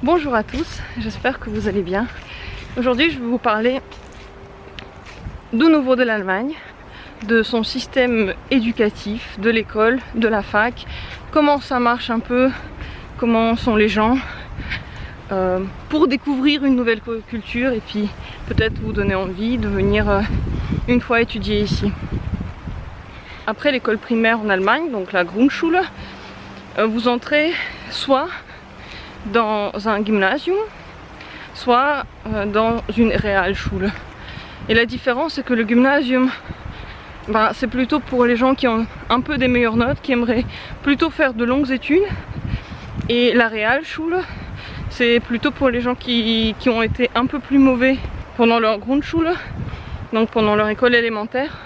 Bonjour à tous, j'espère que vous allez bien. Aujourd'hui je vais vous parler de nouveau de l'Allemagne, de son système éducatif, de l'école, de la fac, comment ça marche un peu, comment sont les gens, pour découvrir une nouvelle culture et puis peut-être vous donner envie de venir une fois étudier ici. Après l'école primaire en Allemagne, donc la Grundschule, vous entrez soit dans un gymnasium, soit dans une Realschule. Et la différence c'est que le gymnasium, c'est plutôt pour les gens qui ont un peu des meilleures notes, qui aimeraient plutôt faire de longues études. Et la Realschule, c'est plutôt pour les gens qui ont été un peu plus mauvais pendant leur Grundschule, donc pendant leur école élémentaire,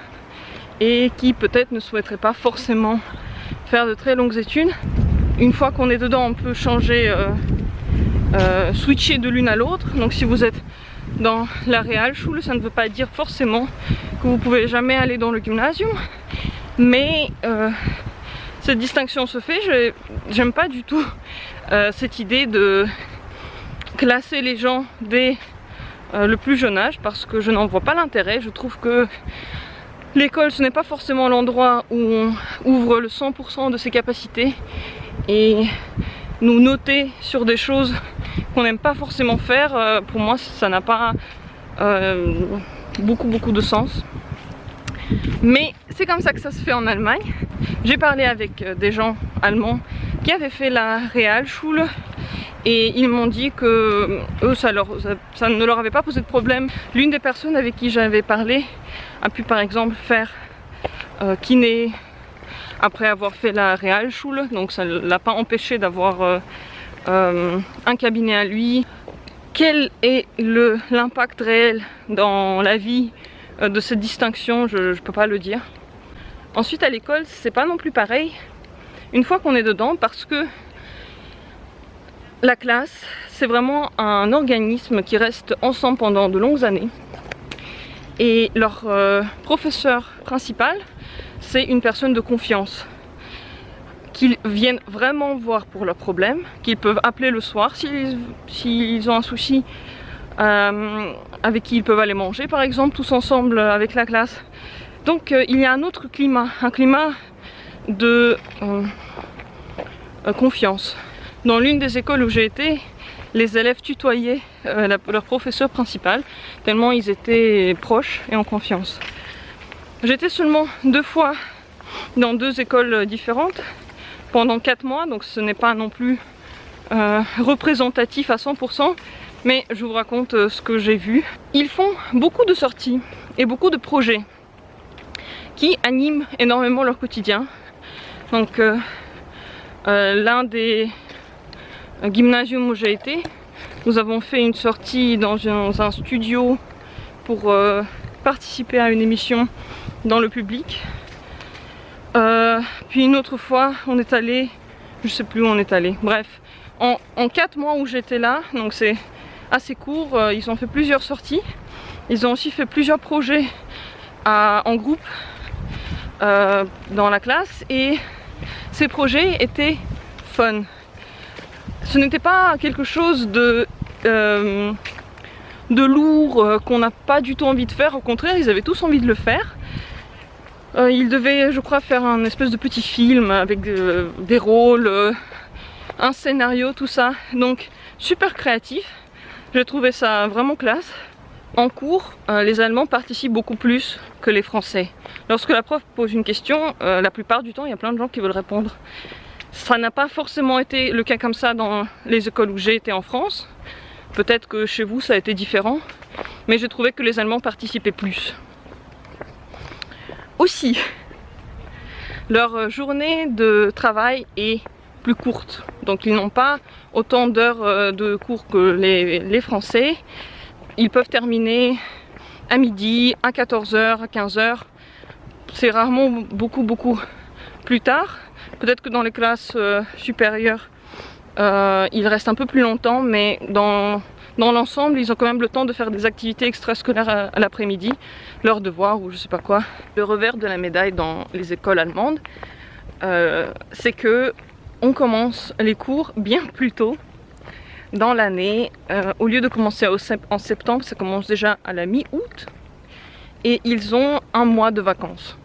et qui peut-être ne souhaiteraient pas forcément faire de très longues études. Une fois qu'on est dedans, on peut changer, switcher de l'une à l'autre. Donc si vous êtes dans la Realschule, ça ne veut pas dire forcément que vous pouvez jamais aller dans le gymnasium, mais cette distinction se fait. J'aime pas du tout cette idée de classer les gens dès le plus jeune âge, parce que je n'en vois pas l'intérêt. Je trouve que l'école, ce n'est pas forcément l'endroit où on ouvre le 100% de ses capacités, et nous noter sur des choses qu'on n'aime pas forcément faire, pour moi ça n'a pas beaucoup de sens. Mais c'est comme ça que ça se fait en Allemagne. J'ai parlé avec des gens allemands qui avaient fait la Realschule et ils m'ont dit que eux, ça ne leur avait pas posé de problème. L'une des personnes avec qui j'avais parlé a pu par exemple faire kiné après avoir fait la Realschule, donc ça ne l'a pas empêché d'avoir un cabinet à lui. Quel est l'impact réel dans la vie de cette distinction? Je ne peux pas le dire. Ensuite à l'école, c'est pas non plus pareil une fois qu'on est dedans, parce que la classe, c'est vraiment un organisme qui reste ensemble pendant de longues années. Et leur professeur principal, c'est une personne de confiance, qu'ils viennent vraiment voir pour leurs problèmes, qu'ils peuvent appeler le soir s'ils ont un souci, avec qui ils peuvent aller manger par exemple, tous ensemble avec la classe. Donc il y a un autre climat, un climat de confiance. Dans l'une des écoles où j'ai été, les élèves tutoyaient leur professeur principal, tellement ils étaient proches et en confiance. J'étais seulement 2 fois dans 2 écoles différentes pendant 4 mois, donc ce n'est pas non plus représentatif à 100%, mais je vous raconte ce que j'ai vu. Ils font beaucoup de sorties et beaucoup de projets qui animent énormément leur quotidien. Donc l'un des gymnasiums où j'ai été, nous avons fait une sortie dans un studio pour participer à une émission dans le public. Puis une autre fois on est allé, je sais plus où on est allé, bref, en 4 mois où j'étais là, donc c'est assez court, ils ont fait plusieurs sorties. Ils ont aussi fait plusieurs projets en groupe dans la classe, et ces projets étaient fun. Ce n'était pas quelque chose de lourd qu'on n'a pas du tout envie de faire, au contraire ils avaient tous envie de le faire. Ils devaient, je crois, faire un espèce de petit film avec des rôles, un scénario, tout ça. Donc super créatif, j'ai trouvé ça vraiment classe. En cours, les Allemands participent beaucoup plus que les Français. Lorsque la prof pose une question, la plupart du temps il y a plein de gens qui veulent répondre. Ça n'a pas forcément été le cas comme ça dans les écoles où j'ai été en France. Peut-être que chez vous ça a été différent, mais j'ai trouvé que les Allemands participaient plus. Aussi, leur journée de travail est plus courte, donc ils n'ont pas autant d'heures de cours que les Français. Ils peuvent terminer à midi, à 14 h, à 15 h. C'est rarement beaucoup plus tard. Peut-être que dans les classes supérieures, ils restent un peu plus longtemps, mais dans l'ensemble, ils ont quand même le temps de faire des activités extrascolaires à l'après-midi, leurs devoirs ou je sais pas quoi. Le revers de la médaille dans les écoles allemandes, c'est que on commence les cours bien plus tôt. dans l'année, au lieu de commencer en septembre, ça commence déjà à la mi-août. Et ils ont un mois de vacances.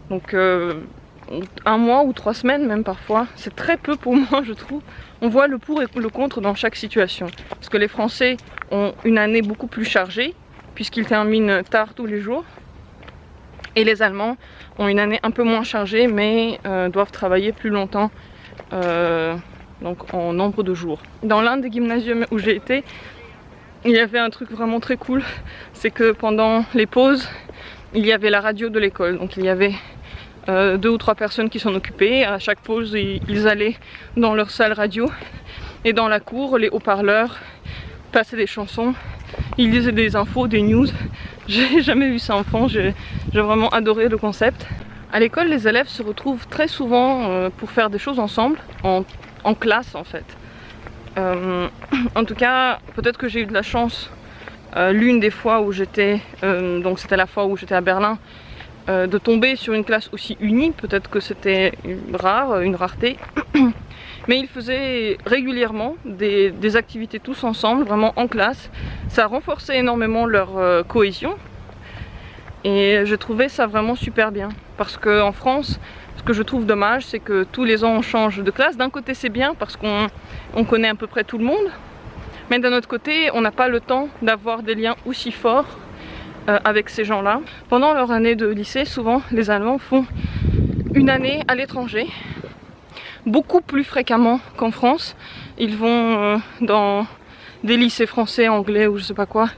Donc un mois ou 3 semaines même parfois. C'est très peu pour moi, je trouve. On voit le pour et le contre dans chaque situation. Parce que les Français ont une année beaucoup plus chargée, puisqu'ils terminent tard tous les jours. Et les Allemands ont une année un peu moins chargée, mais doivent travailler plus longtemps, donc en nombre de jours. Dans l'un des gymnasiums où j'ai été, il y avait un truc vraiment très cool. C'est que pendant les pauses, il y avait la radio de l'école. Donc il y avait 2 ou 3 personnes qui s'en occupaient. À chaque pause, ils allaient dans leur salle radio. Et dans la cour, les haut-parleurs passaient des chansons. Ils disaient des infos, des news. J'ai jamais vu ça enfant, j'ai vraiment adoré le concept. À l'école, les élèves se retrouvent très souvent pour faire des choses ensemble, en classe en fait. En tout cas, peut-être que j'ai eu de la chance l'une des fois où j'étais, donc c'était la fois où j'étais à Berlin, de tomber sur une classe aussi unie. Peut-être que c'était une rareté. Mais ils faisaient régulièrement des activités tous ensemble, vraiment en classe. Ça renforçait énormément leur cohésion. Et je trouvais ça vraiment super bien. Parce qu'en France, ce que je trouve dommage, c'est que tous les ans on change de classe. D'un côté c'est bien parce qu'on connaît à peu près tout le monde. Mais d'un autre côté, on n'a pas le temps d'avoir des liens aussi forts avec ces gens-là. Pendant leur année de lycée, souvent les Allemands font une année à l'étranger. Beaucoup plus fréquemment qu'en France. Ils vont dans des lycées français, anglais ou je sais pas quoi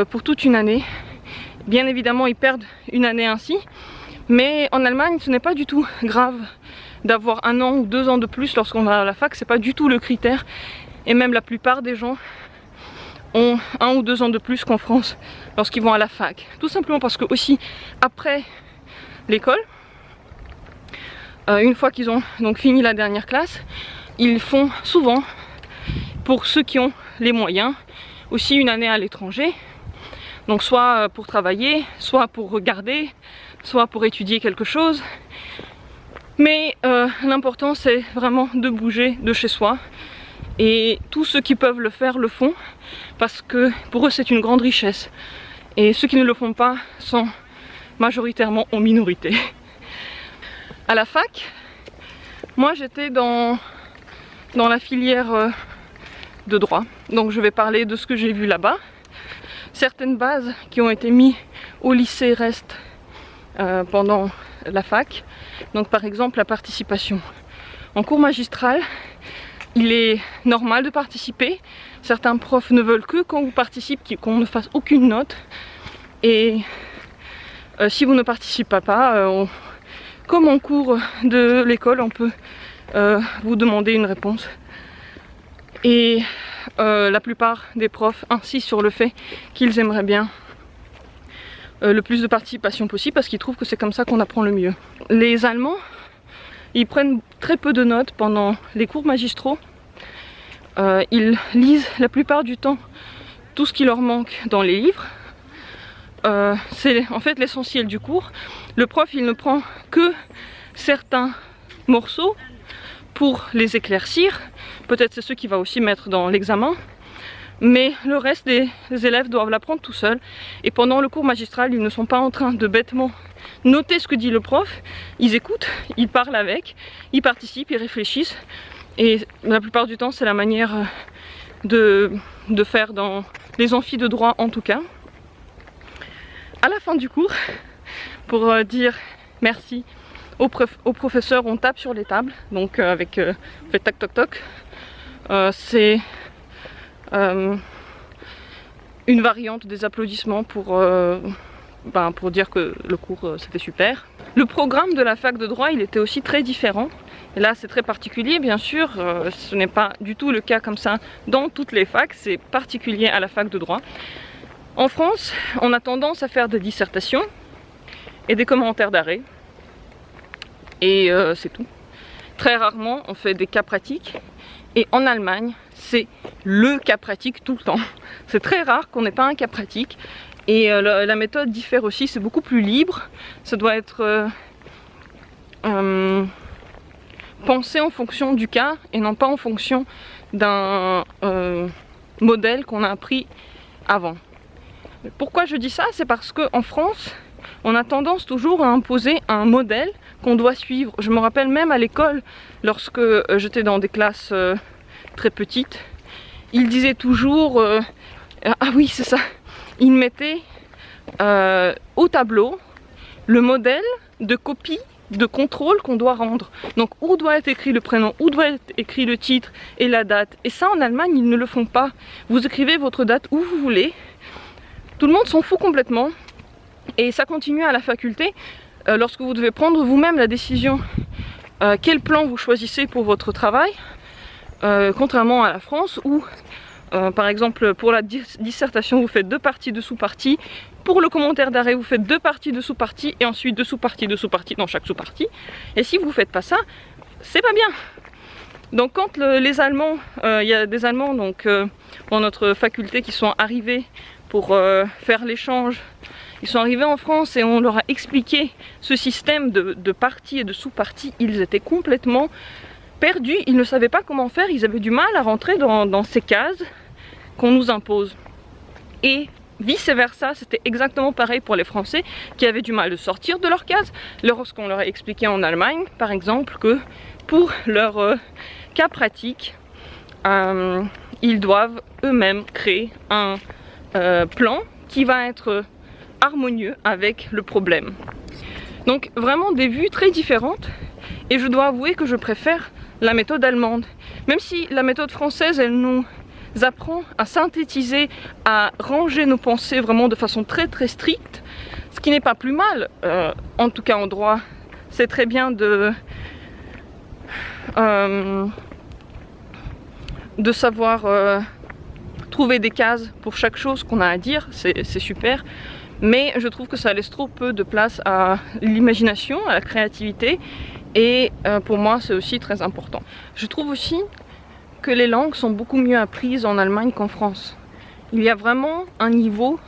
pour toute une année. Bien évidemment ils perdent une année ainsi, mais en Allemagne ce n'est pas du tout grave d'avoir 1 an ou 2 ans de plus lorsqu'on va à la fac. C'est pas du tout le critère, et même la plupart des gens ont 1 ou 2 ans de plus qu'en France lorsqu'ils vont à la fac. Tout simplement parce que aussi après l'école, une fois qu'ils ont donc fini la dernière classe, ils font souvent, pour ceux qui ont les moyens, aussi une année à l'étranger. Donc soit pour travailler, soit pour regarder, soit pour étudier quelque chose. Mais l'important c'est vraiment de bouger de chez soi. Et tous ceux qui peuvent le faire le font, parce que pour eux c'est une grande richesse. Et ceux qui ne le font pas sont majoritairement en minorité. À la fac, moi j'étais dans la filière de droit. Donc je vais parler de ce que j'ai vu là-bas. Certaines bases qui ont été mises au lycée restent pendant la fac. Donc par exemple la participation. En cours magistral, il est normal de participer. Certains profs ne veulent que quand on participe, qu'on ne fasse aucune note. Et si vous ne participez pas, comme en cours de l'école, on peut vous demander une réponse. Et la plupart des profs insistent sur le fait qu'ils aimeraient bien le plus de participation possible, parce qu'ils trouvent que c'est comme ça qu'on apprend le mieux. Les Allemands, ils prennent très peu de notes pendant les cours magistraux. Ils lisent la plupart du temps tout ce qui leur manque dans les livres. C'est en fait l'essentiel du cours. Le prof, il ne prend que certains morceaux pour les éclaircir. Peut-être c'est ceux qu'il va aussi mettre dans l'examen. Mais le reste des élèves doivent l'apprendre tout seuls. Et pendant le cours magistral, ils ne sont pas en train de bêtement noter ce que dit le prof. Ils écoutent, ils parlent avec, ils participent, ils réfléchissent. Et la plupart du temps, c'est la manière de faire dans les amphis de droit en tout cas. À la fin du cours, pour dire merci au professeur, on tape sur les tables. Donc avec on fait tac toc toc. C'est une variante des applaudissements pour dire que le cours c'était super. Le programme de la fac de droit, il était aussi très différent. Et là c'est très particulier bien sûr, ce n'est pas du tout le cas comme ça dans toutes les facs, c'est particulier à la fac de droit. En France, on a tendance à faire des dissertations et des commentaires d'arrêt. Et c'est tout. Très rarement on fait des cas pratiques. Et en Allemagne, c'est le cas pratique tout le temps. C'est très rare qu'on n'ait pas un cas pratique. Et la méthode diffère aussi, c'est beaucoup plus libre. Ça doit être pensé en fonction du cas et non pas en fonction d'un modèle qu'on a appris avant. Pourquoi je dis ça? C'est parce qu'en France, on a tendance toujours à imposer un modèle qu'on doit suivre. Je me rappelle même à l'école, lorsque j'étais dans des classes très petites, ils disaient toujours, ah oui c'est ça, ils mettaient au tableau le modèle de copie de contrôle qu'on doit rendre. Donc où doit être écrit le prénom, où doit être écrit le titre et la date. Et ça en Allemagne ils ne le font pas. Vous écrivez votre date où vous voulez. Tout le monde s'en fout complètement. Et ça continue à la faculté. Lorsque vous devez prendre vous-même la décision quel plan vous choisissez pour votre travail, contrairement à la France où par exemple pour la dissertation vous faites 2 parties de sous-parties, pour le commentaire d'arrêt vous faites 2 parties de sous-parties et ensuite 2 sous-parties de sous-parties dans chaque sous-partie. Et si vous ne faites pas ça, c'est pas bien. Donc quand les Allemands, il y a des Allemands donc, dans notre faculté qui sont arrivés pour faire l'échange, ils sont arrivés en France et on leur a expliqué ce système de parties et de sous-parties, ils étaient complètement perdus, ils ne savaient pas comment faire, ils avaient du mal à rentrer dans ces cases qu'on nous impose. Et vice versa, c'était exactement pareil pour les Français qui avaient du mal de sortir de leur case lorsqu'on leur a expliqué en Allemagne par exemple que pour leur cas pratique ils doivent eux-mêmes créer un plan qui va être harmonieux avec le problème. Donc vraiment des vues très différentes et je dois avouer que je préfère la méthode allemande. Même si la méthode française elle nous apprend à synthétiser, à ranger nos pensées vraiment de façon très stricte, ce qui n'est pas plus mal, en tout cas en droit, c'est très bien de savoir trouver des cases pour chaque chose qu'on a à dire, c'est super, mais je trouve que ça laisse trop peu de place à l'imagination, à la créativité, et pour moi c'est aussi très important. Je trouve aussi que les langues sont beaucoup mieux apprises en Allemagne qu'en France. Il y a vraiment un niveau,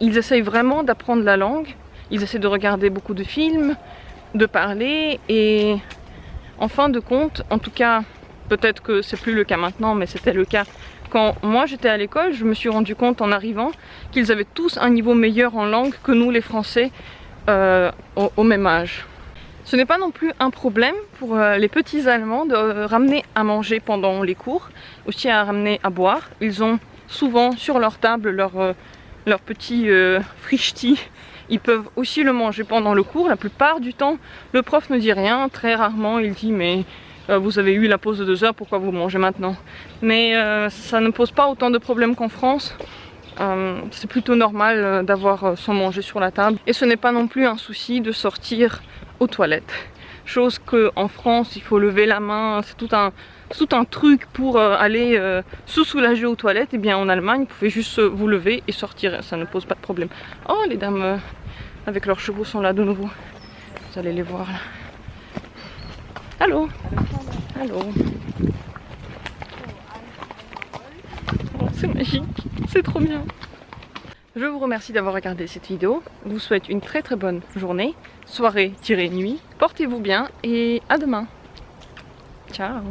ils essayent vraiment d'apprendre la langue, ils essaient de regarder beaucoup de films, de parler, et en fin de compte, en tout cas, peut-être que c'est plus le cas maintenant, mais c'était le cas quand moi j'étais à l'école, je me suis rendu compte en arrivant qu'ils avaient tous un niveau meilleur en langue que nous les Français au même âge. Ce n'est pas non plus un problème pour les petits Allemands de ramener à manger pendant les cours, aussi à ramener à boire. Ils ont souvent sur leur table leur petit frichti. Ils peuvent aussi le manger pendant le cours. La plupart du temps, le prof ne dit rien. Très rarement, il dit mais vous avez eu la pause de 2 heures, pourquoi vous mangez maintenant? Mais ça ne pose pas autant de problèmes qu'en France. C'est plutôt normal d'avoir son manger sur la table. Et ce n'est pas non plus un souci de sortir aux toilettes. Chose qu'en France, il faut lever la main, c'est tout un truc pour aller se soulager aux toilettes. Et bien en Allemagne, vous pouvez juste vous lever et sortir, ça ne pose pas de problème. Oh, les dames avec leurs chevaux sont là de nouveau. Vous allez les voir là. Allô? Allô? Oh, c'est magique, c'est trop bien. Je vous remercie d'avoir regardé cette vidéo. Je vous souhaite une très bonne journée, soirée-nuit. Portez-vous bien et à demain. Ciao.